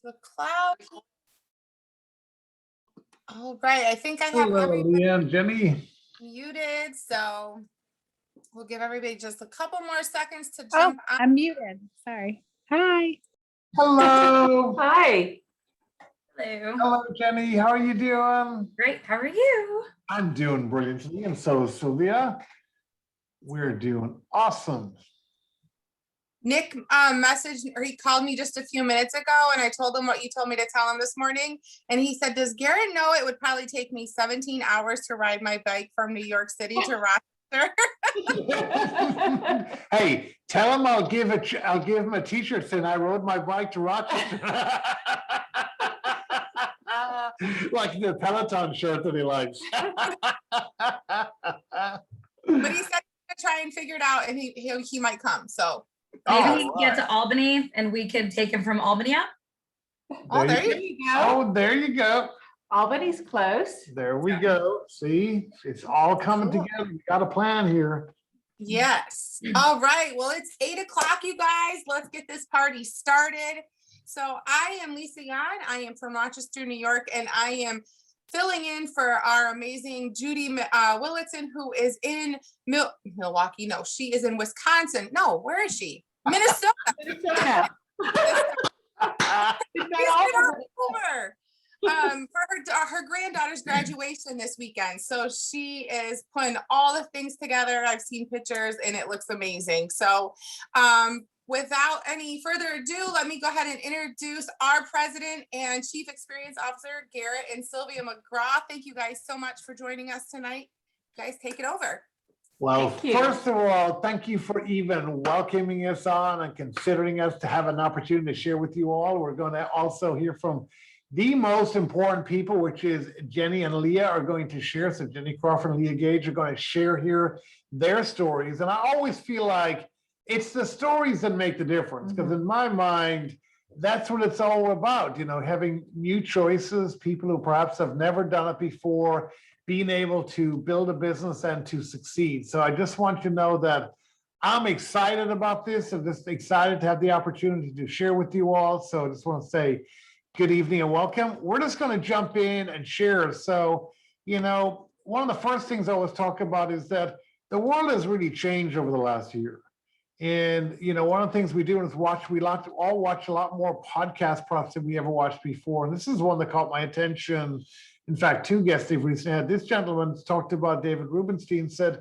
the cloud. All right, I think I have Hello, everybody Leah and Jenny. muted, so we'll give everybody just a couple more seconds to Oh, jump on. I'm muted. Sorry. Hi. Hello. Hi. Hello. Hello, Jenny. How are you doing? Great. How are you? I'm doing brilliantly, and so is Sylvia. We're doing awesome. Nick messaged, or he called me just a few minutes ago, and I told him what you told me to tell him this morning. And he said, does Garrett know it would probably take me 17 hours to ride my bike from New York City to Rochester? Hey, tell him I'll give him a t-shirt saying I rode my bike to Rochester. Like the Peloton shirt that he likes. But he said he's gonna try and figure it out, and he might come. So Maybe he can get to Albany and we could take him from Albany up. there you go. Oh, there you go. Albany's close. There we go. See, it's all coming Cool. together. We got a plan here. Yes. All right. Well, it's 8 o'clock, you guys. Let's get this party started. So I am Lisa Yan. I am from Rochester, New York, and I am filling in for our amazing Judy Willitson, who is in Milwaukee. No, she is in Wisconsin. No, where is she? Minnesota. Minnesota. She's in October. For her granddaughter's graduation this weekend. So she is putting all the things together. I've seen pictures and it looks amazing. So without any further ado, let me go ahead and introduce our president and chief experience officer, Garrett and Sylvia McGrath. Thank you guys so much for joining us tonight. You guys, take it over. Well, Thank you. first of all, thank you for even welcoming us on and considering us to have an opportunity to share with you all. We're going to also hear from the most important people, which is Jenny and Leah are going to share. So Jenny Crawford and Leah Gage are going to share here their stories. And I always feel like it's the stories that make the difference, because in my mind, that's what it's all about, you know, having new choices, people who perhaps have never done it before, being able to build a business and to succeed. So I just want you to know that I'm excited about this. I'm just excited to have the opportunity to share with you all. So I just want to say good evening and welcome. We're just going to jump in and share. So, you know, one of the first things I always talk about is that the world has really changed over the last year. And, you know, one of the things we do is we like to all watch a lot more podcast props than we ever watched before. And this is one that caught my attention. In fact, two guests they've recently had. This gentleman talked about David Rubenstein, said,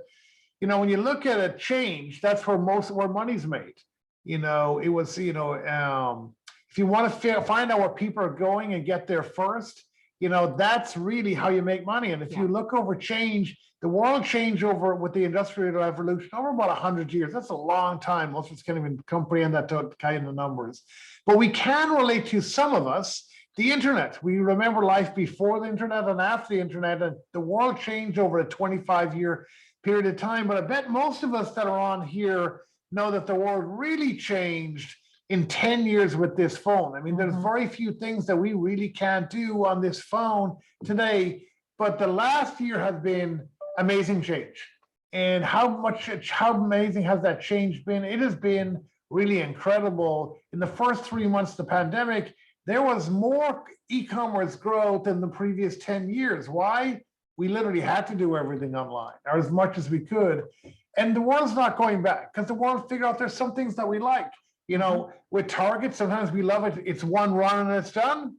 you know, when you look at a change, that's where money's made. You know, it was, you know, if you want to find out where people are going and get there first, you know, that's really how you make money. And if you look over change, the world changed over with the Industrial Revolution over about 100 years. That's a long time. Most of us can't even comprehend that kind of numbers. But we can relate to, some of us, the internet. We remember life before the internet and after the internet, and the world changed over a 25-year period of time. But I bet most of us that are on here know that the world really changed in 10 years with this phone. I mean, there's very few things that we really can't do on this phone today, but the last year has been amazing change. And how amazing has that change been? It has been really incredible. In the first 3 months of the pandemic, there was more e-commerce growth than the previous 10 years. Why? We literally had to do everything online, or as much as we could. And the world's not going back, because the world figured out there's some things that we like. You know, with Target, sometimes we love it. It's one run and it's done.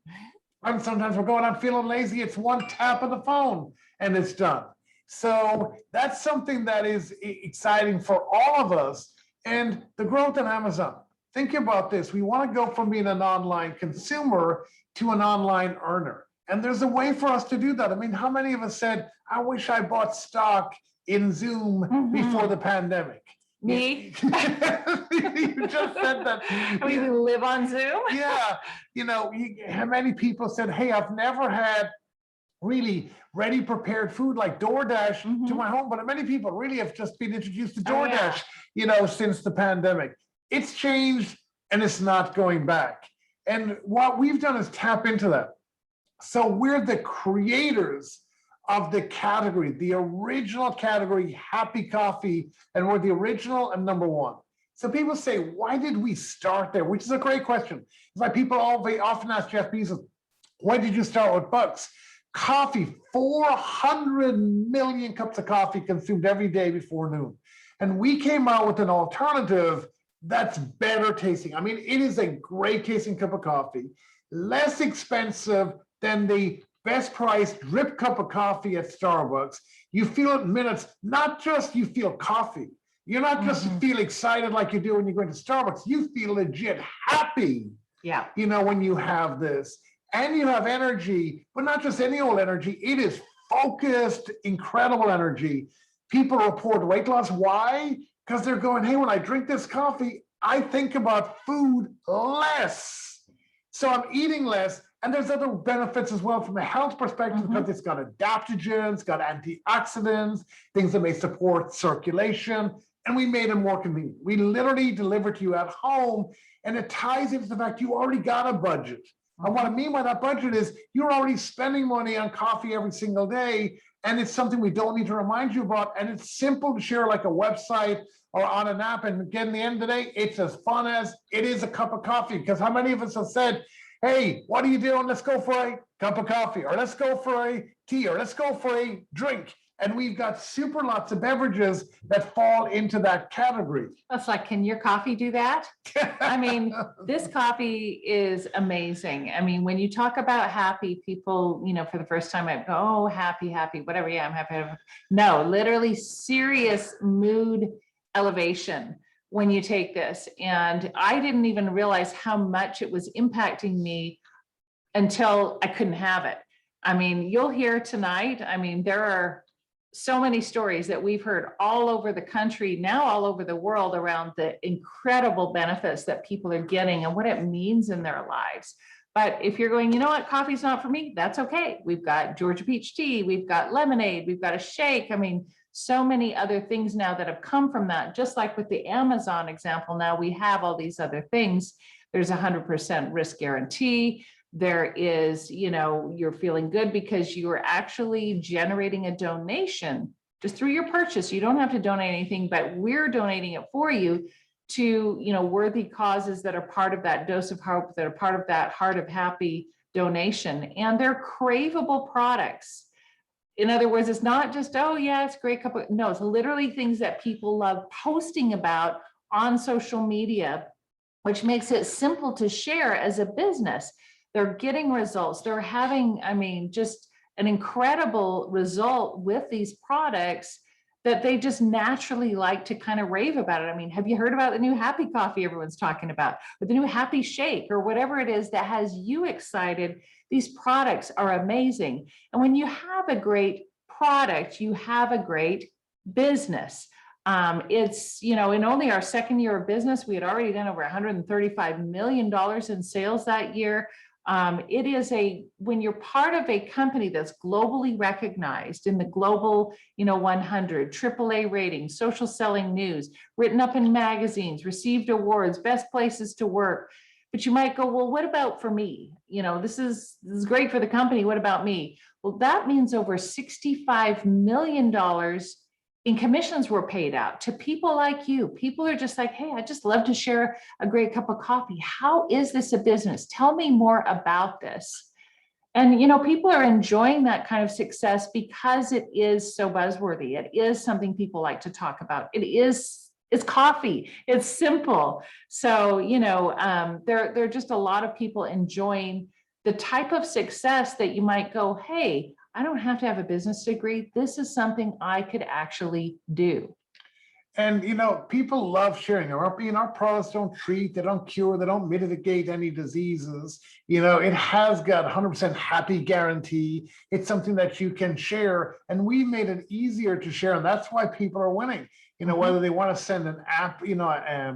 And sometimes we're going out feeling lazy. It's one tap of the phone and it's done. So that's something that is exciting for all of us. And the growth in Amazon. Think about this. We want to go from being an online consumer to an online earner. And there's a way for us to do that. I mean, how many of us said, I wish I bought stock in Zoom before the pandemic? Me? You just said that. We live on Zoom? Yeah. You know, how many people said, hey, I've never had really ready prepared food like DoorDash to my home, but many people really have just been introduced to DoorDash, you know, since the pandemic. It's changed and it's not going back. And what we've done is tap into that. So we're the creators of the category, the original category, happy coffee, and we're the original and number one. So people say, why did we start there? Which is a great question. It's like people often ask Jeff Bezos, why did you start with Bucks? Coffee, 400 million cups of coffee consumed every day before noon. And we came out with an alternative that's better tasting. I mean, it is a great tasting cup of coffee, less expensive than the best priced drip cup of coffee at Starbucks. You feel it in minutes, not just you feel coffee. You're not just feel excited like you do when you're going to Starbucks. You feel legit happy, Yeah. when you have this. And you have energy, but not just any old energy. It is focused, incredible energy. People report weight loss. Why? Because they're going, hey, when I drink this coffee, I think about food less. So I'm eating less. And there's other benefits as well from a health perspective because it's got adaptogens, got antioxidants, things that may support circulation. And we made it more convenient. We literally deliver to you at home. And it ties into the fact you already got a budget. And what I mean by that budget is you're already spending money on coffee every single day. And it's something we don't need to remind you about. And it's simple to share like a website or on an app. And again, at the end of the day, it's as fun as it is a cup of coffee. Because how many of us have said, hey, what are you doing? Let's go for a cup of coffee, or let's go for a tea, or let's go for a drink. And we've got super lots of beverages that fall into that category. That's like, can your coffee do that? I mean, this coffee is amazing. I mean, when you talk about happy, people, for the first time, I go, oh, happy, whatever. Yeah, I'm happy. No, literally serious mood elevation when you take this. And I didn't even realize how much it was impacting me until I couldn't have it. I mean, you'll hear tonight. I mean, there are so many stories that we've heard all over the country, now all over the world, around the incredible benefits that people are getting and what it means in their lives. But if you're going, you know what, coffee's not for me, that's okay. We've got Georgia peach tea, we've got lemonade, we've got a shake. I mean, so many other things now that have come from that. Just like with the Amazon example, now we have all these other things. There's 100% risk guarantee. There is, you're feeling good because you are actually generating a donation just through your purchase. You don't have to donate anything, but we're donating it for you to, worthy causes that are part of that dose of hope, that are part of that Heart of Happy donation. And they're craveable products. In other words, it's not just, oh yeah, it's a great cup of, no, it's literally things that people love posting about on social media, which makes it simple to share as a business. They're getting results. They're having, just an incredible result with these products that they just naturally like to kind of rave about it. I mean, have you heard about the new happy coffee everyone's talking about, or the new happy shake, or whatever it is that has you excited? These products are amazing. And when you have a great product, you have a great business. It's, in only our second year of business, we had already done over $135 million in sales that year. It is when you're part of a company that's globally recognized in the global, 100, AAA rating, social selling news, written up in magazines, received awards, best places to work. But you might go, well, what about for me? This is great for the company. What about me? Well, that means over $65 million in commissions were paid out to people like you. People are just like, hey, I just love to share a great cup of coffee. How is this a business? Tell me more about this. And, people are enjoying that kind of success because it is so buzzworthy. It is something people like to talk about. It's coffee. It's simple. So, there are just a lot of people enjoying the type of success that you might go, hey, I don't have to have a business degree. This is something I could actually do. And, people love sharing. Our products don't treat, they don't cure, they don't mitigate any diseases. It has got 100% happy guarantee. It's something that you can share. And we made it easier to share. And that's why people are winning. Whether they want to send an app,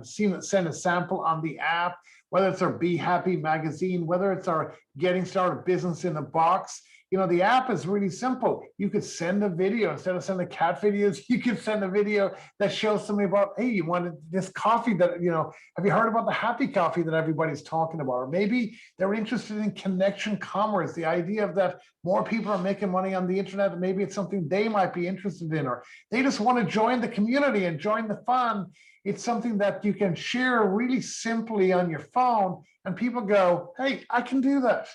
send a sample on the app, whether it's our Be Happy magazine, whether it's our Getting Started Business in a Box. The app is really simple. You could send a video instead of sending cat videos. You could send a video that shows somebody about, hey, you wanted this coffee that, have you heard about the happy coffee that everybody's talking about? Or maybe they're interested in connection commerce, the idea of that more people are making money on the internet, and maybe it's something they might be interested in, or they just want to join the community and join the fun. It's something that you can share really simply on your phone, and people go, hey, I can do that.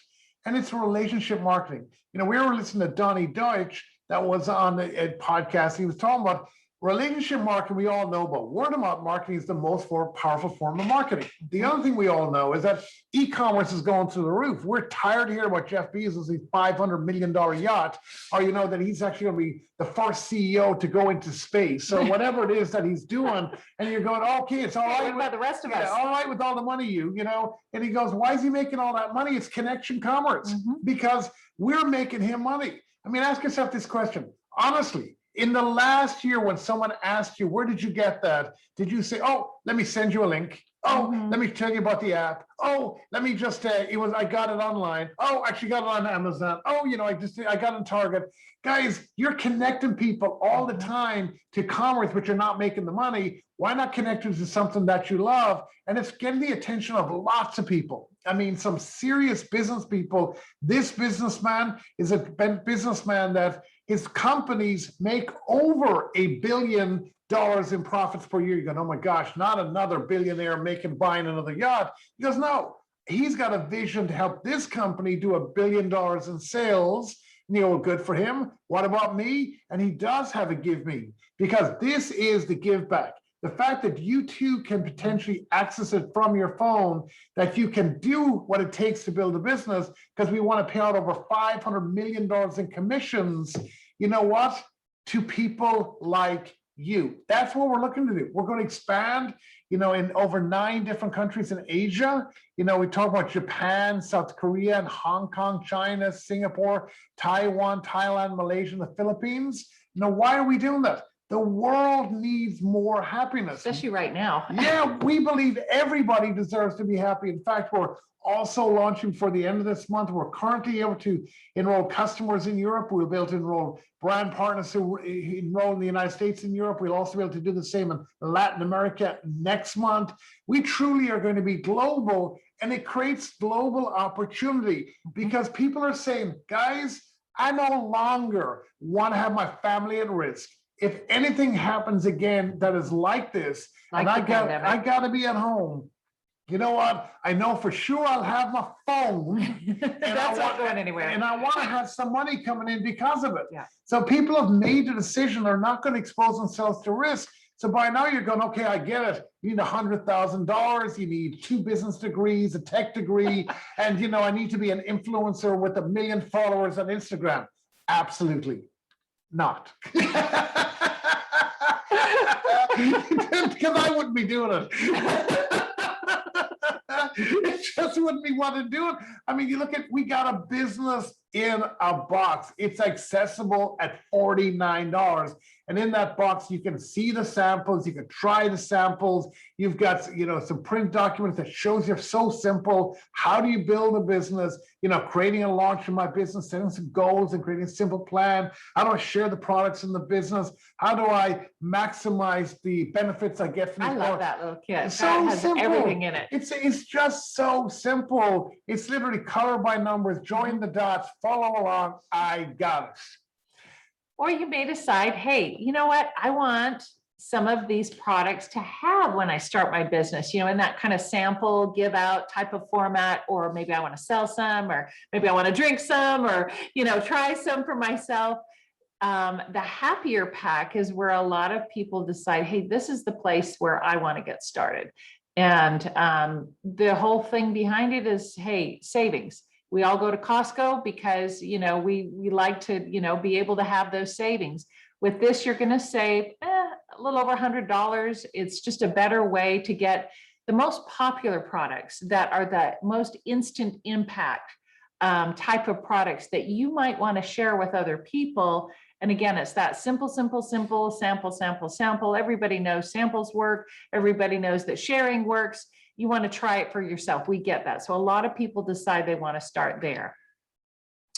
And it's relationship marketing. You know, we were listening to Donnie Deutsch that was on a podcast. He was talking about relationship marketing. We all know about word of mouth marketing is the most powerful form of marketing. The other thing we all know is that e-commerce is going through the roof. We're tired of hearing about Jeff Bezos' $500 million yacht, or you know that he's actually going to be the first CEO to go into space. So whatever it is that he's doing, and you're going, okay, it's all right. What about the rest of us? All right with all the money, you know. And he goes, why is he making all that money? It's connection commerce, because we're making him money. I mean, ask yourself this question honestly. In the last year, when someone asked you, where did you get that? Did you say, oh, let me send you a link? Oh, let me tell you about the app. Oh, let me just, I got it online. Oh, I actually got it on Amazon. Oh, you know, I got it in Target. Guys, you're connecting people all the time to commerce, but you're not making the money. Why not connect it to something that you love? And it's getting the attention of lots of people. I mean, some serious business people. This businessman is a businessman that his companies make over $1 billion in profits per year. You go, oh my gosh, not another billionaire buying another yacht. He goes, no, he's got a vision to help this company do $1 billion in sales. And you know, good for him. What about me? And he does have a give me, because this is the give back. The fact that you too can potentially access it from your phone, that you can do what it takes to build a business, because we want to pay out over $500 million in commissions, you know what, to people like you. That's what we're looking to do. We're going to expand, you know, in over 9 different countries in Asia. You know, we talk about Japan, South Korea, and Hong Kong, China, Singapore, Taiwan, Thailand, Malaysia, and the Philippines. You know, why are we doing that? The world needs more happiness. Especially right now. Yeah, we believe everybody deserves to be happy. In fact, we're also launching for the end of this month. We're currently able to enroll customers in Europe. We'll be able to enroll brand partners who enroll in the United States and Europe. We'll also be able to do the same in Latin America next month. We truly are going to be global, and it creates global opportunity, because people are saying, guys, I no longer want to have my family at risk. If anything happens again that is like this, Like and the I pandemic. got to be at home, you know what? I know for sure I'll have my phone. That's not going anywhere. And I want to have some money coming in because of it. Yeah. So people have made the decision they're not going to expose themselves to risk. So by now you're going, okay, I get it. You need $100,000. You need 2 business degrees, a tech degree. And, you know, I need to be an influencer with 1 million followers on Instagram. Absolutely not. Because I wouldn't be doing it. It just wouldn't be what to do it. I mean, you look at, we got a business in a box. It's accessible at $49. And in that box, you can see the samples, you can try the samples. You've got, you know, some print documents that shows you so simple. How do you build a business? You know, creating a launch in my business, setting some goals and creating a simple plan. How do I share the products in the business? How do I maximize the benefits I get from the I love product? that little kit. So That has simple. everything in it. It's just so simple. It's literally color by numbers, join the dots, follow along. I got it. Or you may decide, hey, you know what? I want some of these products to have when I start my business, you know, in that kind of sample give out type of format, or maybe I want to sell some, or maybe I want to drink some, or, you know, try some for myself. The happier pack is where a lot of people decide, hey, this is the place where I want to get started. And the whole thing behind it is, hey, savings. We all go to Costco because, you know, we like to, you know, be able to have those savings. With this, you're going to save a little over $100. It's just a better way to get the most popular products that are the most instant impact type of products that you might want to share with other people. And again, it's that simple, sample. Everybody knows samples work. Everybody knows that sharing works. You want to try it for yourself. We get that. So a lot of people decide they want to start there.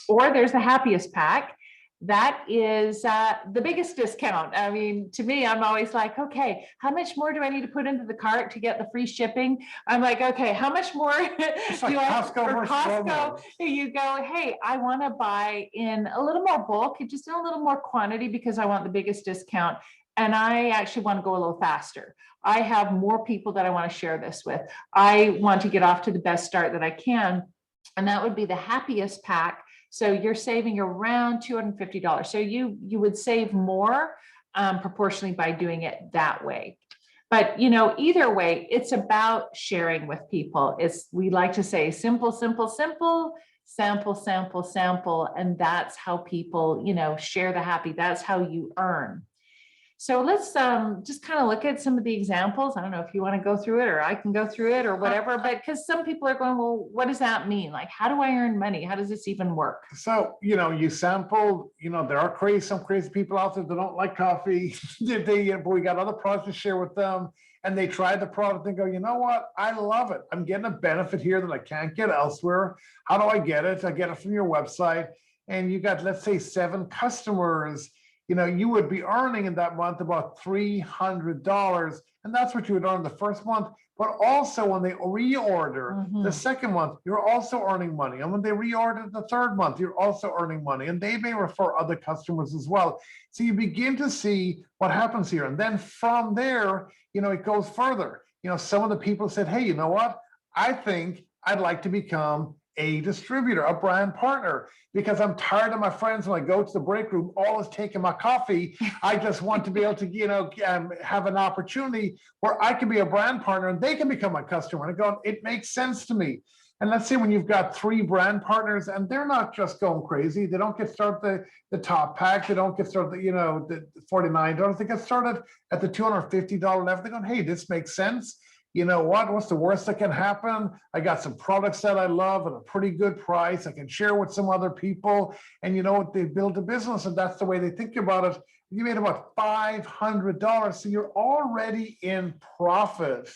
Or there's the happiest pack. That is the biggest discount. I mean, to me, I'm always like, okay, how much more do I need to put into the cart to get the free shipping? I'm like, okay, how much more It's like do I, Costco for versus Costco, Walmart. you go, hey, I want to buy in a little more bulk, just in a little more quantity because I want the biggest discount. and I actually want to go a little faster. I have more people that I want to share this with. I want to get off to the best start that I can. And that would be the happiest pack. So you're saving around $250. So you would save more proportionally by doing it that way. But either way, it's about sharing with people. We like to say simple, simple, simple, sample, sample, sample. And that's how people, share the happy. That's how you earn. So let's just kind of look at some of the examples. I don't know if you want to go through it or I can go through it or whatever, but because some people are going, well, what does that mean? Like, how do I earn money? How does this even work? So, you sample, there are some crazy people out there that don't like coffee. But we got other products to share with them. And they try the product and go, you know what? I love it. I'm getting a benefit here that I can't get elsewhere. How do I get it? I get it from your website. And you got, let's say, 7 customers. You would be earning in that month about $300. And that's what you would earn the first month. But also when they reorder the second month, you're also earning money. And when they reorder the third month, you're also earning money. And they may refer other customers as well. So you begin to see what happens here. And then from there, it goes further. Some of the people said, hey, you know what? I think I'd like to become a distributor, a brand partner, because I'm tired of my friends when I go to the break room, always taking my coffee. I just want to be able to, have an opportunity where I can be a brand partner and they can become my customer. And I go, it makes sense to me. And let's say when you've got 3 brand partners and they're not just going crazy, they don't get started the top pack, they don't get started, the $49, they get started at the $250 level. They're going, hey, this makes sense. You know what? What's the worst that can happen? I got some products that I love at a pretty good price. I can share with some other people. And you know what? They build a business, and that's the way they think about it. You made about $500. So you're already in profit.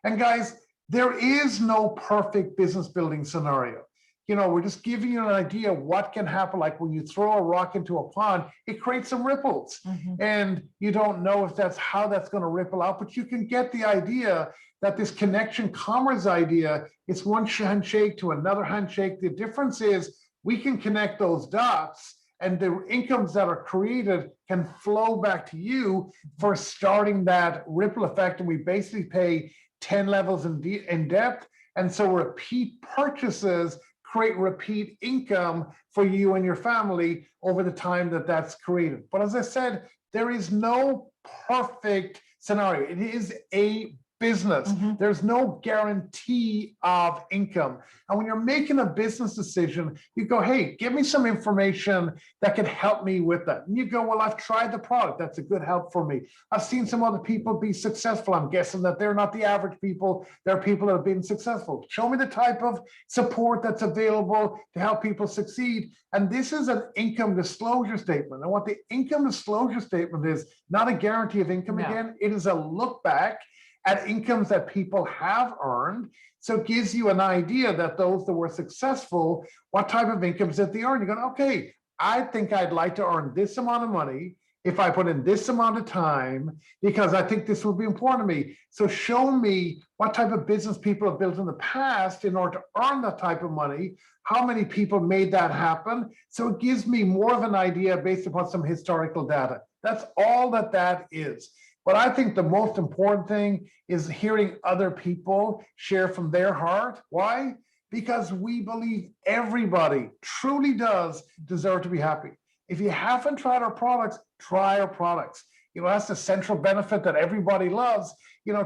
And guys, there is no perfect business building scenario. We're just giving you an idea of what can happen. Like when you throw a rock into a pond, it creates some ripples. And you don't know if that's how that's going to ripple out, but you can get the idea that this connection commerce idea, it's one handshake to another handshake. The difference is we can connect those dots and the incomes that are created can flow back to you for starting that ripple effect. And we basically pay 10 levels in depth. And so repeat purchases create repeat income for you and your family over the time that that's created. But as I said, there is no perfect scenario. It is a business. There's no guarantee of income. And when you're making a business decision, you go, hey, give me some information that can help me with that. And you go, well, I've tried the product. That's a good help for me. I've seen some other people be successful. I'm guessing that they're not the average people. They're people that have been successful. Show me the type of support that's available to help people succeed. And this is an income disclosure statement. And what the income disclosure statement is, not a guarantee of income again, it is a look back at incomes that people have earned. So it gives you an idea that those that were successful, what type of incomes that they earn. You're going, okay, I think I'd like to earn this amount of money if I put in this amount of time, because I think this would be important to me. So show me what type of business people have built in the past in order to earn that type of money, how many people made that happen. So it gives me more of an idea based upon some historical data. That's all that is. But I think the most important thing is hearing other people share from their heart. Why? Because we believe everybody truly does deserve to be happy. If you haven't tried our products, try our products. That's the central benefit that everybody loves.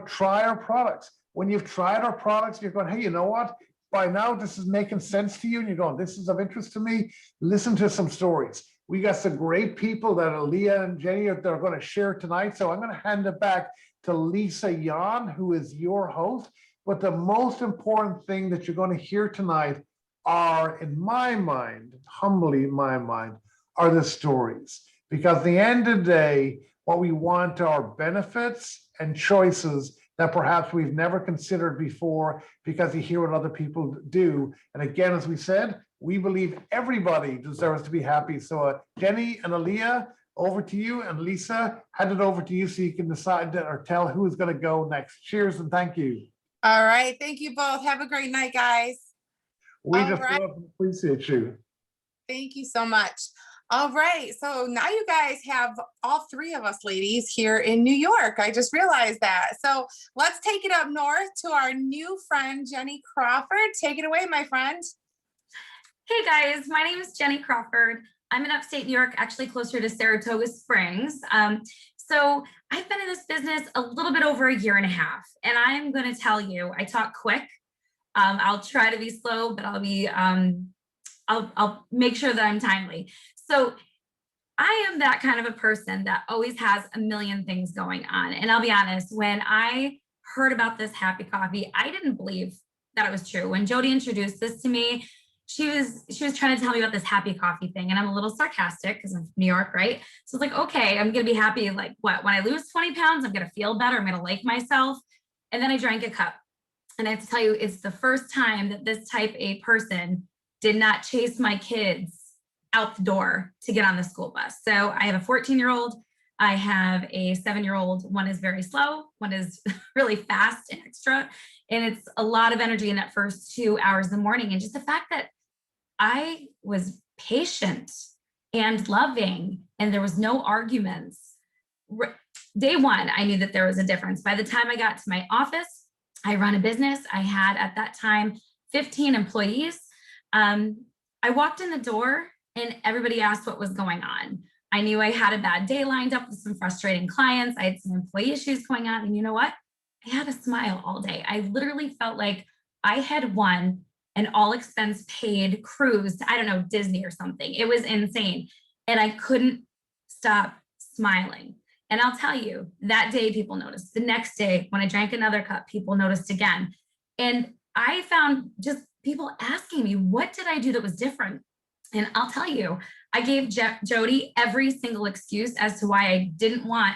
Try our products. When you've tried our products, you're going, hey, you know what? By now, this is making sense to you. And you're going, this is of interest to me. Listen to some stories. We got some great people that Leah and Jenny are going to share tonight. So I'm going to hand it back to Lisa Yan, who is your host. But the most important thing that you're going to hear tonight are, in my mind, humbly in my mind, are the stories. Because at the end of the day, what we want are benefits and choices that perhaps we've never considered before, because you hear what other people do. And again, as we said, we believe everybody deserves to be happy. So Jenny and Aaliyah, over to you, and Lisa, hand it over to you so you can decide or tell who is going to go next. Cheers and thank you. All right. Thank you both. Have a great night, guys. We All just right. love and appreciate you. Thank you so much. All right. So now you guys have all three of us ladies here in New York. I just realized that. So let's take it up north to our new friend, Jenny Crawford. Take it away, my friend. Hey guys, my name is Jenny Crawford. I'm in upstate New York, actually closer to Saratoga Springs. So I've been in this business a little bit over a year and a half, and I'm going to tell you, I talk quick. I'll try to be slow, but I'll make sure that I'm timely. So I am that kind of a person that always has a million things going on. And I'll be honest, when I heard about this happy coffee, I didn't believe that it was true. When Jody introduced this to me, she was trying to tell me about this happy coffee thing. And I'm a little sarcastic because I'm from New York, right? So it's like, okay, I'm going to be happy. Like what? When I lose 20 pounds, I'm going to feel better. I'm going to like myself. And then I drank a cup. And I have to tell you, it's the first time that this type A person did not chase my kids out the door to get on the school bus. So I have a 14-year-old, I have a 7-year-old. One is very slow, one is really fast and extra. And it's a lot of energy in that first 2 hours of the morning. And just the fact that I was patient and loving and there was no arguments. Day one, I knew that there was a difference. By the time I got to my office, I run a business. I had at that time 15 employees. I walked in the door and everybody asked what was going on. I knew I had a bad day lined up with some frustrating clients. I had some employee issues going on. And you know what? I had a smile all day. I literally felt like I had won an all expense paid cruise to, I don't know, Disney or something. It was insane. And I couldn't stop smiling. And I'll tell you, that day people noticed. The next day, when I drank another cup, people noticed again. And I found just people asking me, what did I do that was different? And I'll tell you, I gave Jody every single excuse as to why I didn't want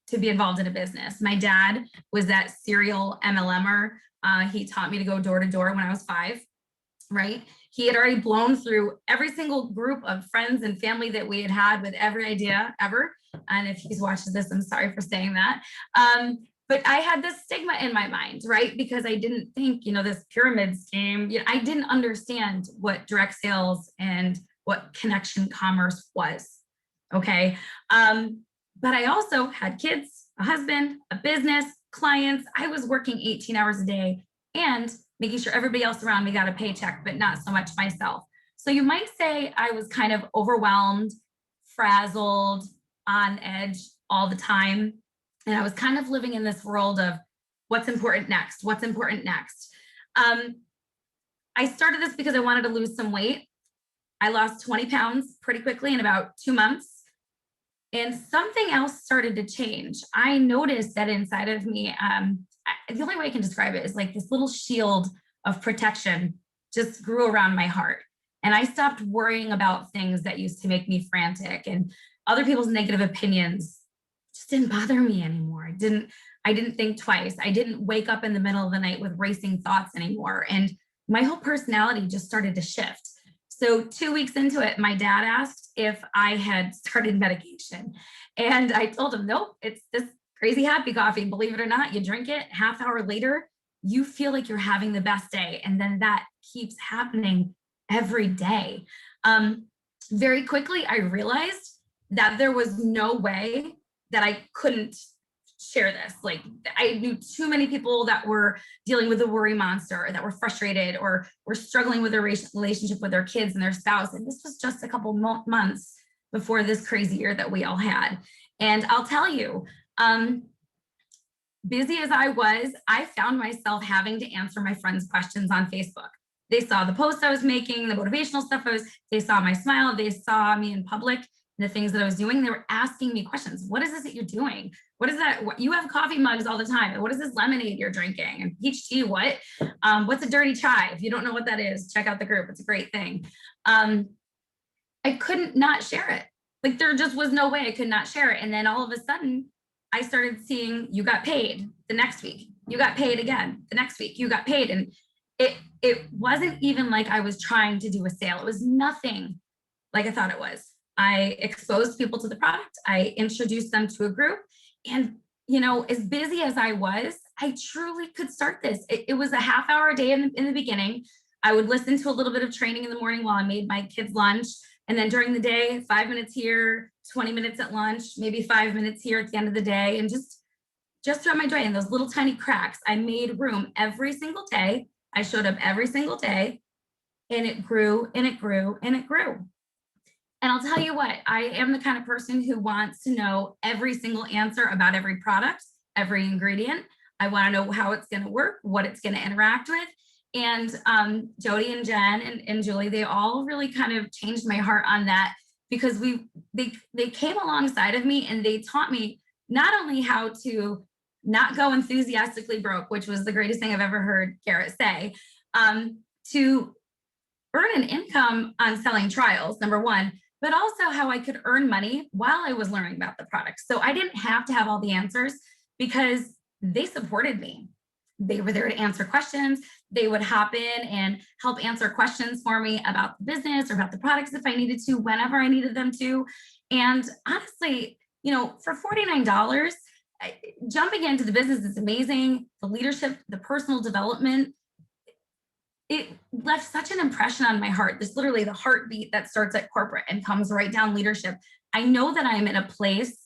to be involved in a business. My dad was that serial MLMer. He taught me to go door to door when I was 5, right? He had already blown through every single group of friends and family that we had with every idea ever. And if he's watching this, I'm sorry for saying that. But I had this stigma in my mind, right? Because I didn't think, this pyramid scheme, I didn't understand what direct sales and what connection commerce was, okay? But I also had kids, a husband, a business, clients. I was working 18 hours a day and making sure everybody else around me got a paycheck, but not so much myself. So you might say I was kind of overwhelmed, frazzled, on edge all the time. And I was kind of living in this world of what's important next, what's important next. I started this because I wanted to lose some weight. I lost 20 pounds pretty quickly in about 2 months. And something else started to change. I noticed that inside of me, the only way I can describe it is like this little shield of protection just grew around my heart. And I stopped worrying about things that used to make me frantic, and other people's negative opinions just didn't bother me anymore. I didn't think twice. I didn't wake up in the middle of the night with racing thoughts anymore. And my whole personality just started to shift. So 2 weeks into it, my dad asked if I had started medication. And I told him, nope, it's this crazy happy coffee. Believe it or not, you drink it, half hour later, you feel like you're having the best day. And then that keeps happening every day. Very quickly, I realized that there was no way that I couldn't share this. Like, I knew too many people that were dealing with a worry monster, or that were frustrated, or were struggling with their relationship with their kids and their spouse. And this was just a couple months before this crazy year that we all had. And I'll tell you, busy as I was, I found myself having to answer my friends' questions on Facebook. They saw the posts I was making, the motivational stuff they saw my smile, they saw me in public, the things that I was doing. They were asking me questions. What is this that you're doing? What is that? You have coffee mugs all the time. What is this lemonade you're drinking? And peach tea, what? What's a dirty chai? If you don't know what that is, check out the group. It's a great thing. I couldn't not share it. Like, there just was no way I could not share it. And then all of a sudden, I started seeing, you got paid the next week. You got paid again the next week. You got paid. And it wasn't even like I was trying to do a sale. It was nothing like I thought it was. I exposed people to the product. I introduced them to a group. And, as busy as I was, I truly could start this. It was a half hour a day in the beginning. I would listen to a little bit of training in the morning while I made my kids lunch. And then during the day, 5 minutes here, 20 minutes at lunch, maybe 5 minutes here at the end of the day. And just throughout my day in those little tiny cracks, I made room every single day. I showed up every single day, and it grew and it grew and it grew. And I'll tell you what, I am the kind of person who wants to know every single answer about every product, every ingredient. I want to know how it's going to work, what it's going to interact with. And Jody and Jen and Julie, they all really kind of changed my heart on that, because they came alongside of me and they taught me not only how to not go enthusiastically broke, which was the greatest thing I've ever heard Garrett say, to earn an income on selling trials, number one, but also how I could earn money while I was learning about the product. So I didn't have to have all the answers because they supported me. They were there to answer questions. They would hop in and help answer questions for me about the business or about the products if I needed to, whenever I needed them to. And honestly, for $49, jumping into the business is amazing. The leadership, the personal development, it left such an impression on my heart. This literally the heartbeat that starts at corporate and comes right down leadership. I know that I'm in a place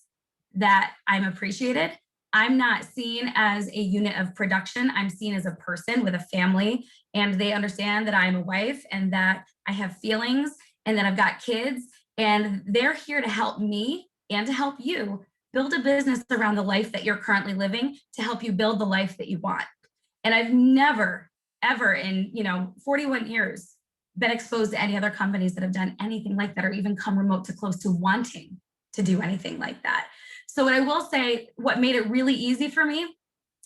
that I'm appreciated. I'm not seen as a unit of production. I'm seen as a person with a family, and they understand that I'm a wife and that I have feelings and that I've got kids, and they're here to help me and to help you build a business around the life that you're currently living, to help you build the life that you want. And I've never, ever in 41 years been exposed to any other companies that have done anything like that, or even come remote to close to wanting to do anything like that. So what I will say, what made it really easy for me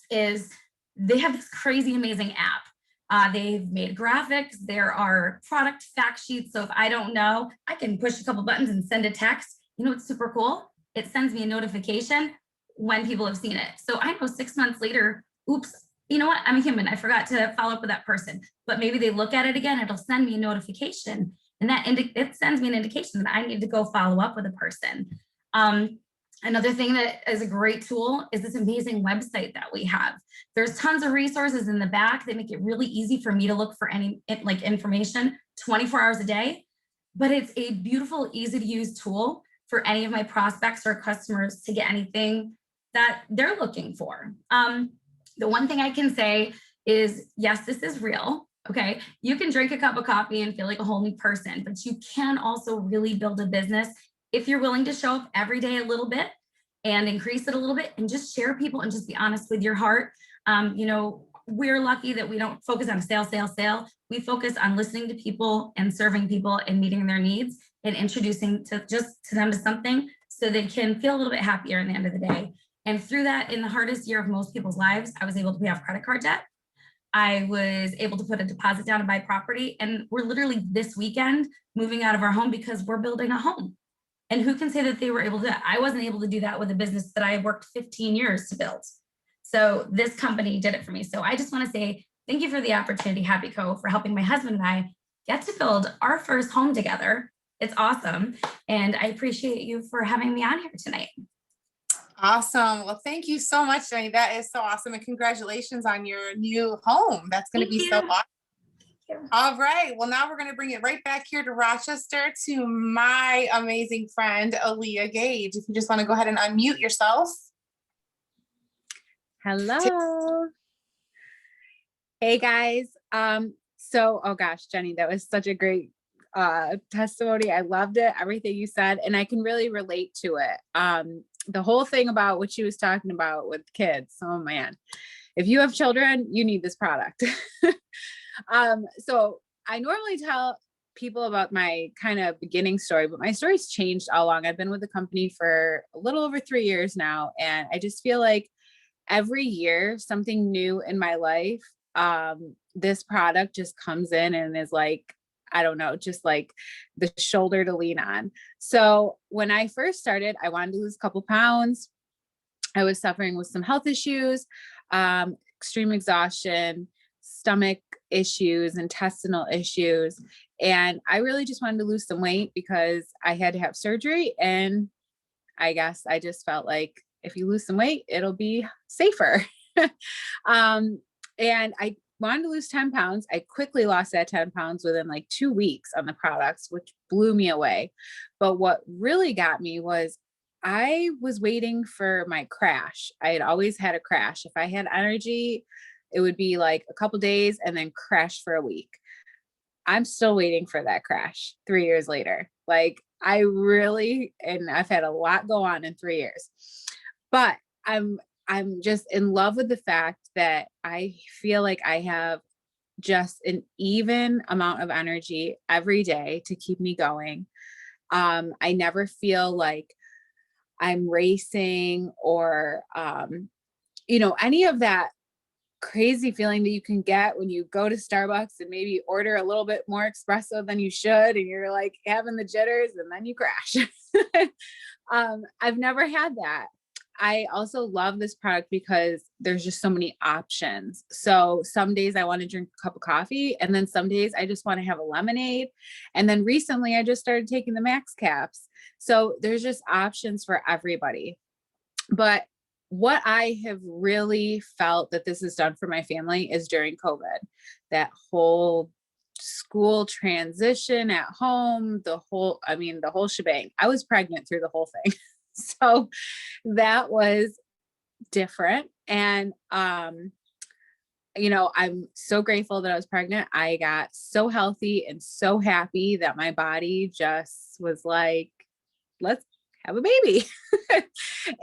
is they have this crazy, amazing app. They've made graphics. There are product fact sheets. So if I don't know, I can push a couple buttons and send a text. What's super cool? It sends me a notification when people have seen it. So I know 6 months later, oops, you know what? I'm a human. I forgot to follow up with that person, but maybe they look at it again. It'll send me a notification, and it sends me an indication that I need to go follow up with a person. Another thing that is a great tool is this amazing website that we have. There's tons of resources in the back that make it really easy for me to look for any information 24 hours a day, but it's a beautiful, easy to use tool for any of my prospects or customers to get anything that they're looking for. The one thing I can say is, yes, this is real. Okay. You can drink a cup of coffee and feel like a whole new person, but you can also really build a business if you're willing to show up every day a little bit and increase it a little bit and just share people and just be honest with your heart. We're lucky that we don't focus on sale. We focus on listening to people and serving people and meeting their needs and introducing to them to something so they can feel a little bit happier in the end of the day. And through that, in the hardest year of most people's lives, I was able to pay off credit card debt. I was able to put a deposit down and buy property. And we're literally this weekend moving out of our home because we're building a home. And who can say that they were able to? I wasn't able to do that with a business that I worked 15 years to build. So this company did it for me. So I just want to say thank you for the opportunity, Happy Co, for helping my husband and I get to build our first home together. It's awesome. And I appreciate you for having me on here tonight. Awesome. Well, thank you so much, Jenny. That is so awesome. And congratulations on your new home. That's going to be so awesome. All right. Well, now we're going to bring it right back here to Rochester to my amazing friend, Aaliyah Gage. If you just want to go ahead and unmute yourself. Hello. Hey guys. Oh gosh, Jenny, that was such a great testimony. I loved it, everything you said, and I can really relate to it. The whole thing about what she was talking about with kids. Oh man, if you have children, you need this product. So I normally tell people about my kind of beginning story, but my story's changed all along. I've been with the company for a little over 3 years now. And I just feel like every year, something new in my life, this product just comes in and is like, I don't know, just like the shoulder to lean on. So when I first started, I wanted to lose a couple pounds. I was suffering with some health issues, extreme exhaustion, stomach issues, intestinal issues. And I really just wanted to lose some weight because I had to have surgery. And I guess I just felt like if you lose some weight, it'll be safer. And wanted to lose 10 pounds. I quickly lost that 10 pounds within like 2 weeks on the products, which blew me away. But what really got me was I was waiting for my crash. I had always had a crash. If I had energy, it would be like a couple days and then crash for a week. I'm still waiting for that crash 3 years later. Like and I've had a lot go on in 3 years, but I'm just in love with the fact that I feel like I have just an even amount of energy every day to keep me going. I never feel like I'm racing or, any of that crazy feeling that you can get when you go to Starbucks and maybe order a little bit more espresso than you should, and you're like having the jitters and then you crash. I've never had that. I also love this product because there's just so many options. So some days I want to drink a cup of coffee, and then some days I just want to have a lemonade. And then recently I just started taking the max caps. So there's just options for everybody. But what I have really felt that this has done for my family is during COVID, that whole school transition at home, the whole shebang. I was pregnant through the whole thing. So that was different. And, I'm so grateful that I was pregnant. I got so healthy and so happy that my body just was like, let's have a baby.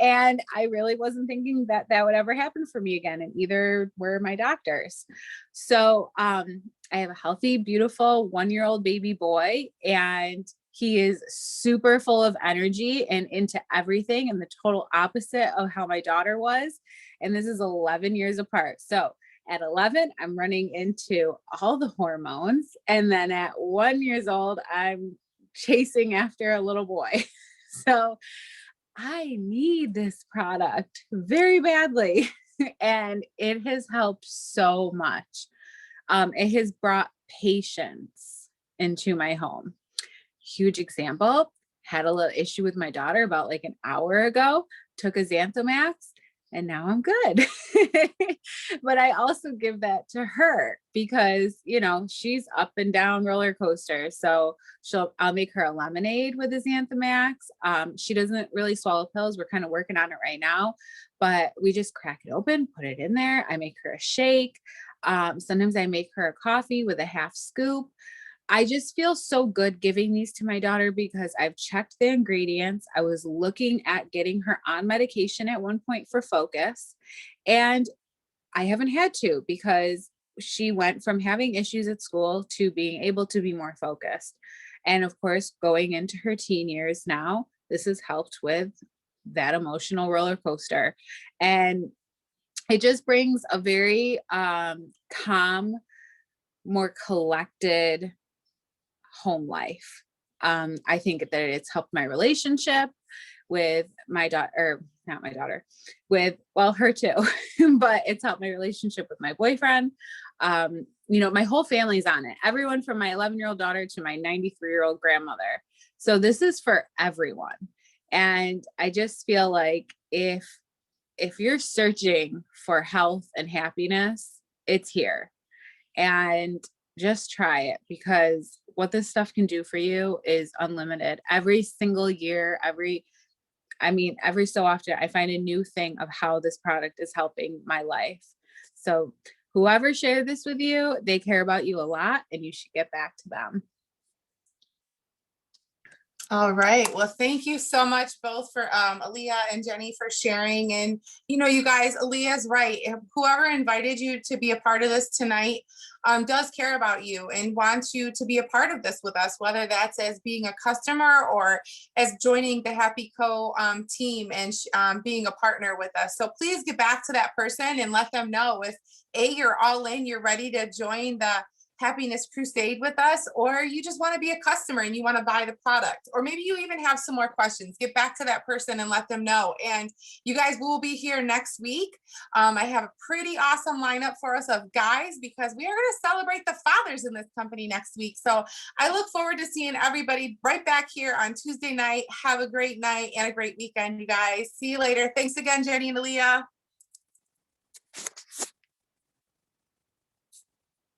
And I really wasn't thinking that that would ever happen for me again. And either were my doctors. So, I have a healthy, beautiful 1-year-old baby boy, and he is super full of energy and into everything, and the total opposite of how my daughter was. And this is 11 years apart. So at 11, I'm running into all the hormones. And then at 1 year old, I'm chasing after a little boy. So I need this product very badly. And it has helped so much. It has brought patience into my home. Huge example, had a little issue with my daughter about like an hour ago, took a Xanthamax, and now I'm good. But I also give that to her because, she's up and down roller coaster. So I'll make her a lemonade with a Xanthamax. She doesn't really swallow pills. We're kind of working on it right now, but we just crack it open, put it in there. I make her a shake. Sometimes I make her a coffee with a half scoop. I just feel so good giving these to my daughter because I've checked the ingredients. I was looking at getting her on medication at one point for focus, and I haven't had to because she went from having issues at school to being able to be more focused. And of course, going into her teen years now, this has helped with that emotional roller coaster. And it just brings a very calm, more collected home life. I think that it's helped my relationship with my daughter, or not my daughter, her too, but it's helped my relationship with my boyfriend. My whole family's on it. Everyone from my 11-year-old daughter to my 93-year-old grandmother. So this is for everyone. And I just feel like if you're searching for health and happiness, it's here. And just try it, because what this stuff can do for you is unlimited. Every single year, every so often, I find a new thing of how this product is helping my life. So whoever shared this with you, they care about you a lot, and you should get back to them. All right. Well, thank you so much both for Aaliyah and Jenny for sharing. And, you guys, Aaliyah's right. Whoever invited you to be a part of this tonight does care about you and wants you to be a part of this with us, whether that's as being a customer or as joining the Happy Co team and being a partner with us. So please get back to that person and let them know if you're all in, you're ready to join the Happiness Crusade with us, or you just want to be a customer and you want to buy the product, or maybe you even have some more questions. Get back to that person and let them know. And you guys will be here next week. I have a pretty awesome lineup for us of guys, because we are going to celebrate the fathers in this company next week. So I look forward to seeing everybody right back here on Tuesday night. Have a great night and a great weekend, you guys. See you later. Thanks again, Jenny and Aaliyah.